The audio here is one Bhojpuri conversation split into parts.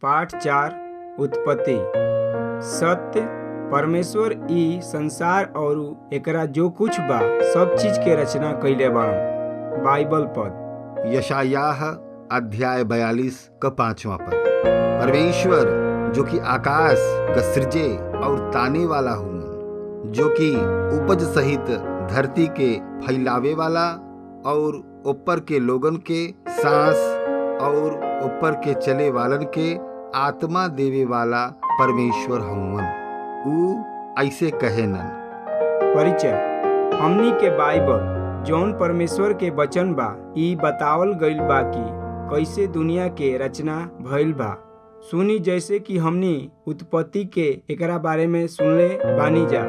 पाठ 4 उत्पत्ति। सत्य परमेश्वर ई संसार और एकरा जो कुछ बा सब चीज के रचना कइले बाड़न। बाइबल पद यशायाह अध्याय 42 का 5वां पद। परमेश्वर जो कि आकाश का सृजे और ताने वाला हूँ, जो कि उपज सहित धरती के फैलावे वाला और ऊपर के लोगन के सांस और ऊपर के चले वालन के आत्मा देवे वाला परमेश्वर हउवन। ऊ ऐसे कहेनन। परिचय। हमनी के बाइबल जौन परमेश्वर के वचन बा ई बतावल गइल बा कि कैसे दुनिया के रचना भइल बा। सुनी जैसे कि हमनी उत्पत्ति के एकरा बारे में सुनले बानी जा।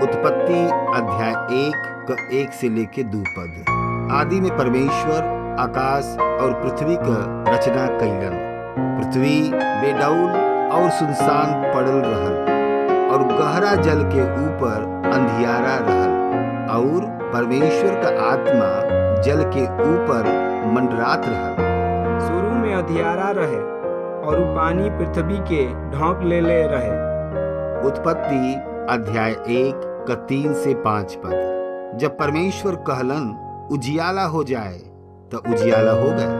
उत्पत्ति अध्याय 1 का 1 से लेके 2 पद। आदि में परमेश्वर आकाश और पृथ्वी का रचना कैलन। पृथ्वी बेडौल और सुनसान पड़ल रहल और गहरा जल के ऊपर अंधियारा रहल और परमेश्वर का आत्मा जल के ऊपर मंडरात रहल। शुरू में अंधियारा रहे और उ पानी पृथ्वी के ढांक ले रहे। उत्पत्ति अध्याय 1 का 3 से 5 पद। जब परमेश्वर कहलन उजियाला हो जाए तो उजियाला हो गए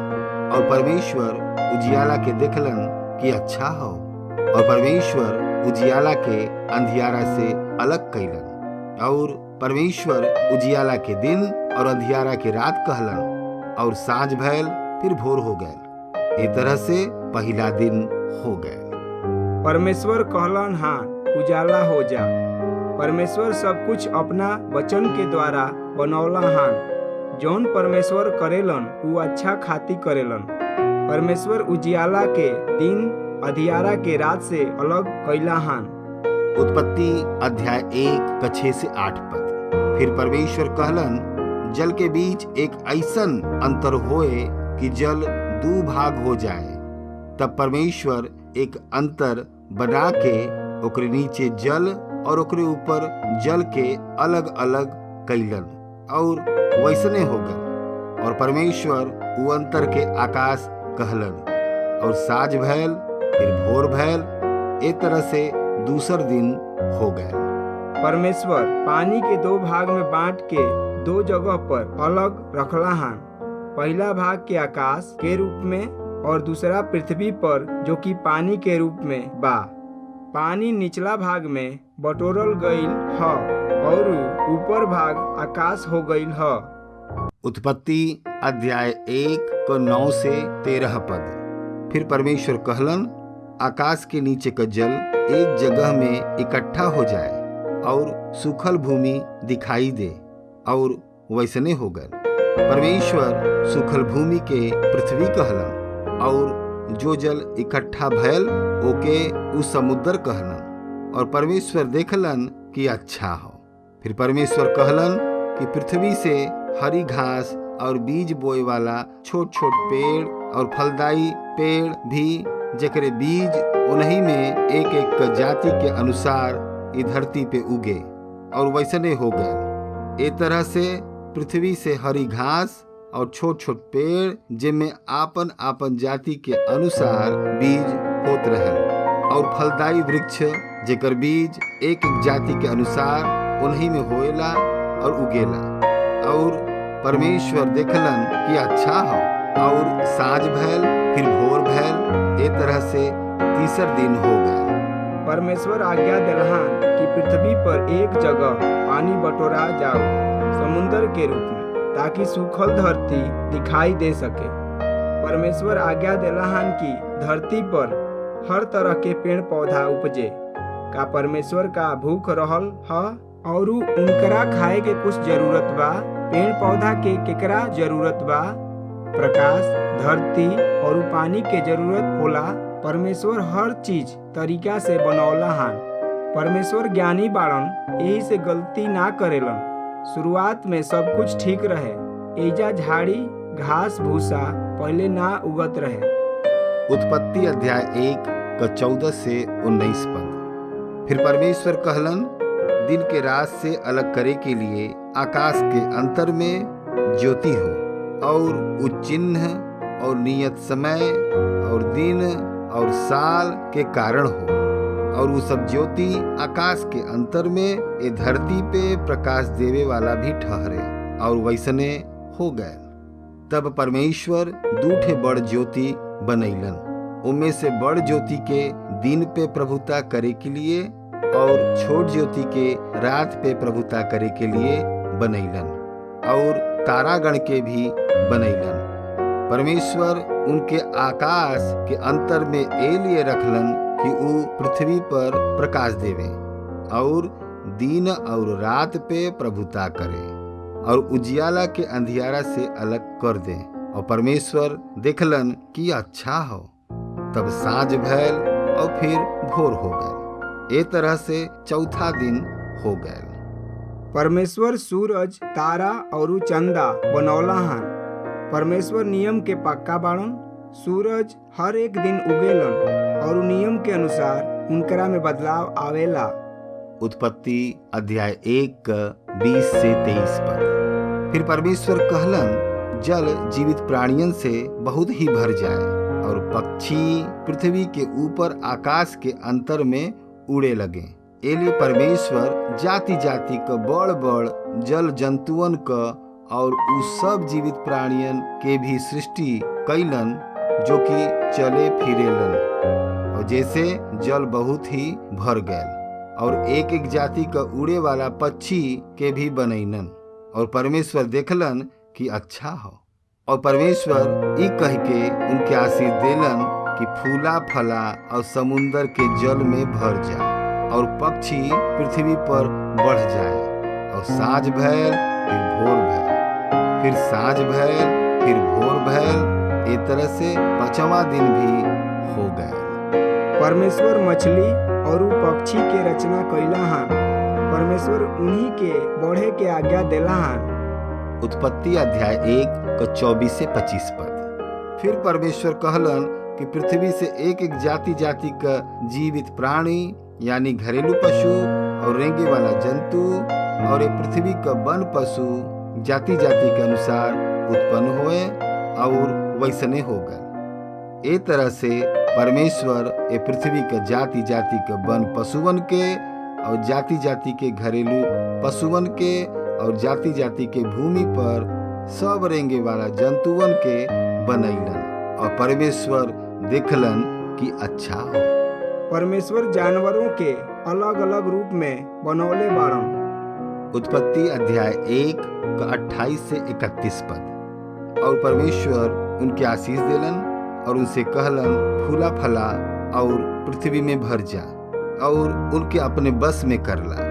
और परमेश्वर उजियाला के देखलन कि अच्छा हो और परमेश्वर उजियाला के अंधियारा से अलग कैलन और परमेश्वर उजियाला के दिन और अंधियारा के रात कहलन और साँझ भैल फिर भोर हो गए। ए तरह से पहला दिन हो गए। परमेश्वर कहलन हाँ उजाला हो जा। परमेश्वर सब कुछ अपना वचन के द्वारा बनौला हान। जौन परमेश्वर करेलन उ अच्छा खातिर करेलन। परमेश्वर उजियाला के दिन अंधियारा के रात से अलग कैला हान। उत्पत्ति अध्याय 1 का 6 से 8 पद। फिर परमेश्वर कहलन जल के बीच एक ऐसन अंतर होए कि जल 2 भाग हो जाए। तब परमेश्वर एक अंतर बना के ओकरे नीचे जल और ओकरे ऊपर जल के अलग अलग कैलन और वैसने हो गए। और परमेश्वर वो अंतर के आकाश कहलन और साँझ भैल फिर भोर भैल। ए तरह से दूसर दिन हो गए। परमेश्वर पानी के 2 भाग में बांट के 2 जगह पर अलग रखला हान। पहला भाग के आकाश के रूप में और दूसरा पृथ्वी पर जो कि पानी के रूप में बा। पानी निचला भाग में बटोरल गईल ह और ऊपर भाग आकाश हो गईल ह। उत्पत्ति अध्याय 1 को 9 से 13 पद। फिर परमेश्वर कहलन आकाश के नीचे का जल एक जगह में इकट्ठा हो जाए और सूखल भूमि दिखाई दे और वैसने हो गए। परमेश्वर सूखल भूमि के पृथ्वी कहलन और जो जल इकट्ठा भैल ओके उस समुद्र कहलन और परमेश्वर देखलन कि अच्छा हो। फिर परमेश्वर कहलन कि पृथ्वी से हरी घास और बीज बोए वाला छोट छोट पेड़ और फलदाई पेड़ भी जेकरे बीज उन्हीं में एक एक का जाति के अनुसार ई धरती पे उगे और वैसने हो गए। ए तरह से पृथ्वी से हरी घास और छोट छोट पेड़ जिनमें आपन आपन जाति के अनुसार बीज होत रहल और फलदाई वृक्ष जेकर बीज एक एक जाति के अनुसार उन्हीं में होएला और उगेला। और परमेश्वर देखलन कि अच्छा हो और साँझ भैल फिर भोर भैल। ए तरह से तीसर दिन हो गए। परमेश्वर आज्ञा दिलहान कि पृथ्वी पर एक जगह पानी बटोरा जाओ समुद्र के रूप में ताकि सूखल धरती दिखाई दे सके। परमेश्वर आज्ञा दिलहान कि धरती पर हर तरह के पेड़ पौधा उपजे। का परमेश्वर का भूख रहल ह और उनकरा खाए के कुछ जरूरत बा। पेड़ पौधा के केकरा जरूरत बा? प्रकाश धरती और पानी के जरूरत होला। परमेश्वर हर चीज तरीका से बनौला हान। परमेश्वर ज्ञानी बाड़न यही से गलती ना करेलन। शुरुआत में सब कुछ ठीक रहे। एजा झाड़ी घास भूसा पहले ना उगत रहे। उत्पत्ति अध्याय 1 का 14 से 19 पद। फिर परमेश्वर कहलन दिन के रात से अलग करे के लिए आकाश के अंतर में ज्योति हो और उ चिन्ह और नियत समय और दिन और साल के कारण हो, और वो सब ज्योति आकाश के अंतर में ए धरती पे प्रकाश देवे वाला भी ठहरे, और वैसने हो गए। तब परमेश्वर दूठे बड़ ज्योति बनैलन, उनमें से बड़ ज्योति के दिन पे प्रभुता करे के लिए और छोट ज्योति के रात पे प्रभुता करे के लिए बनैलन, और तारागण के भी बनैलन। परमेश्वर उनके आकाश के अंतर में ए लिए रखलन कि वो पृथ्वी पर प्रकाश देवे और दिन और रात पे प्रभुता करे और उजियाला के अंधियारा से अलग कर दे। और परमेश्वर देखलन कि अच्छा हो। तब साँझ भैल और फिर भोर हो गए। ए तरह से चौथा दिन हो गए। परमेश्वर सूरज, तारा और चंदा बनौला हन। परमेश्वर नियम के पक्का बाड़न। सूरज हर एक दिन उगेलन और नियम के अनुसार उनकरा में बदलाव आवेला। उत्पत्ति अध्याय 1 20 से 23 पद। फिर परमेश्वर कहलन, जल जीवित प्राणियन से बहुत ही भर जाए और पक्षी पृथ्वी के ऊपर आकाश के अंतर में उड़े लगे। एलिए परमेश्वर जाति जाति का बड़ बड़ जल जंतुअन का और उस सब जीवित प्राणियन के भी सृष्टि कैलन जो कि चले फिरेलन, और जैसे जल बहुत ही भर गए। और एक एक जाति का उड़े वाला पक्षी के भी बनैलन। और परमेश्वर देखलन कि अच्छा हो। और परमेश्वर ई कह के उनके आशीष देलन कि फूला फला और समुंदर के जल में भर जाए और पक्षी पृथ्वी पर बढ़ जाए। और साँझ भैल फिर भोर भैल, फिर साँझ भैल फिर भोर भैल। ए तरह से 5वां दिन भी हो गए। परमेश्वर मछली और पक्षी के रचना कैला हन। परमेश्वर उन्हीं के बढ़े के आज्ञा देला हन। उत्पत्ति अध्याय 1 24 से 25 पद। फिर परमेश्वर कहलन कि पृथ्वी से एक एक जाति जाति का जीवित प्राणी यानी घरेलू पशु और रेंगे वाला जंतु और पृथ्वी का वन पशु जाति जाति के अनुसार उत्पन्न हुए और वैसने हो गए। ए तरह से परमेश्वर ए पृथ्वी का जाति जाति के वन पशुवन के और जाति जाति के घरेलू पशुवन के और जाति जाति के भूमि पर सब रेंगे वाला जंतुवन के बनैलन। और परमेश्वर देखलन कि अच्छा हो। परमेश्वर जानवरों के अलग अलग रूप में बनौले बाड़न। उत्पत्ति अध्याय 1 28 से 31 पद। और परमेश्वर उनके आशीष देलन और उनसे कहलन, फूला फला और पृथ्वी में भर जा और उनके अपने बस में करला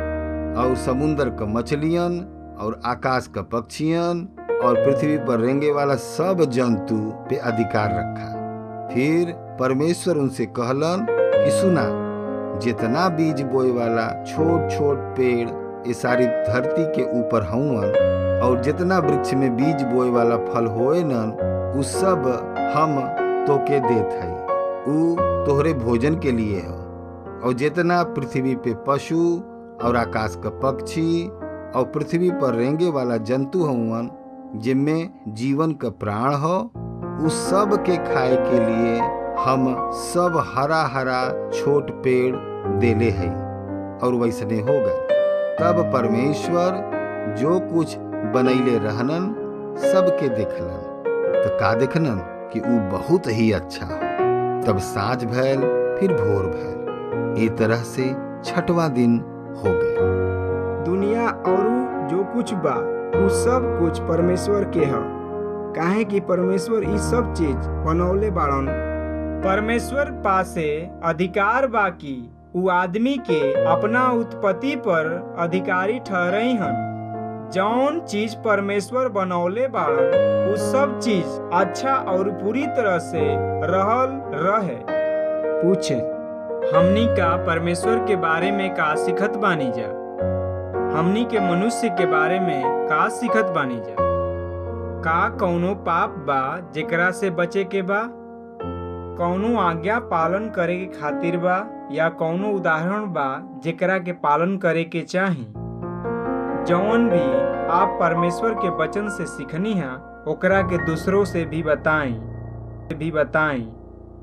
और समुंदर का मछलियन और आकाश का पक्षियन और पृथ्वी पर रेंगे वाला सब जंतु पे अधिकार रखा। फिर परमेश्वर उनसे कहलन कि सुना, जितना बीज बोए वाला छोट छोट पेड़ ये सारी धरती के ऊपर हउवन और जितना वृक्ष में बीज बोए वाला फल होए नन उ सब हम तोके देत हई, उ तोहरे भोजन के लिए हो। और जितना पृथ्वी पे पशु और आकाश का पक्षी और पृथ्वी पर रेंगे वाला जंतु हउवन जिनमें जीवन का प्राण हो, उस सब के खाए के लिए हम सब हरा हरा छोट पेड़ देले हैं। और वैसने हो गए। तब परमेश्वर जो कुछ बनैले रहनन सबके देखलन, तो का देखनन कि उ बहुत ही अच्छा हो। तब साँझ भैल फिर भोर भैल। ए तरह से 6वां दिन हो गए। दुनिया और जो कुछ बा उ सब कुछ परमेश्वर के ह, काहे कि परमेश्वर ई सब चीज बनौले बाड़न। परमेश्वर पासे अधिकार बा कि उ आदमी के अपना उत्पत्ति पर अधिकारी ठहरई हन। जौन चीज परमेश्वर बनौले बाड़न उ सब चीज अच्छा और पूरी तरह से रहल रहे। पूछे, हमनी का परमेश्वर के बारे में का सिखत बानी जा? हमनी के मनुष्य के बारे में का सिखत बानी जा? का कौनो पाप बा जेकरा से बचे के बा? कौनो आज्ञा पालन करे के खातिर बा या कौनो उदाहरण बा जेकरा के पालन करे के चाही? जौन भी आप परमेश्वर के वचन से सीखनी है ओकरा के दूसरों से भी बताई।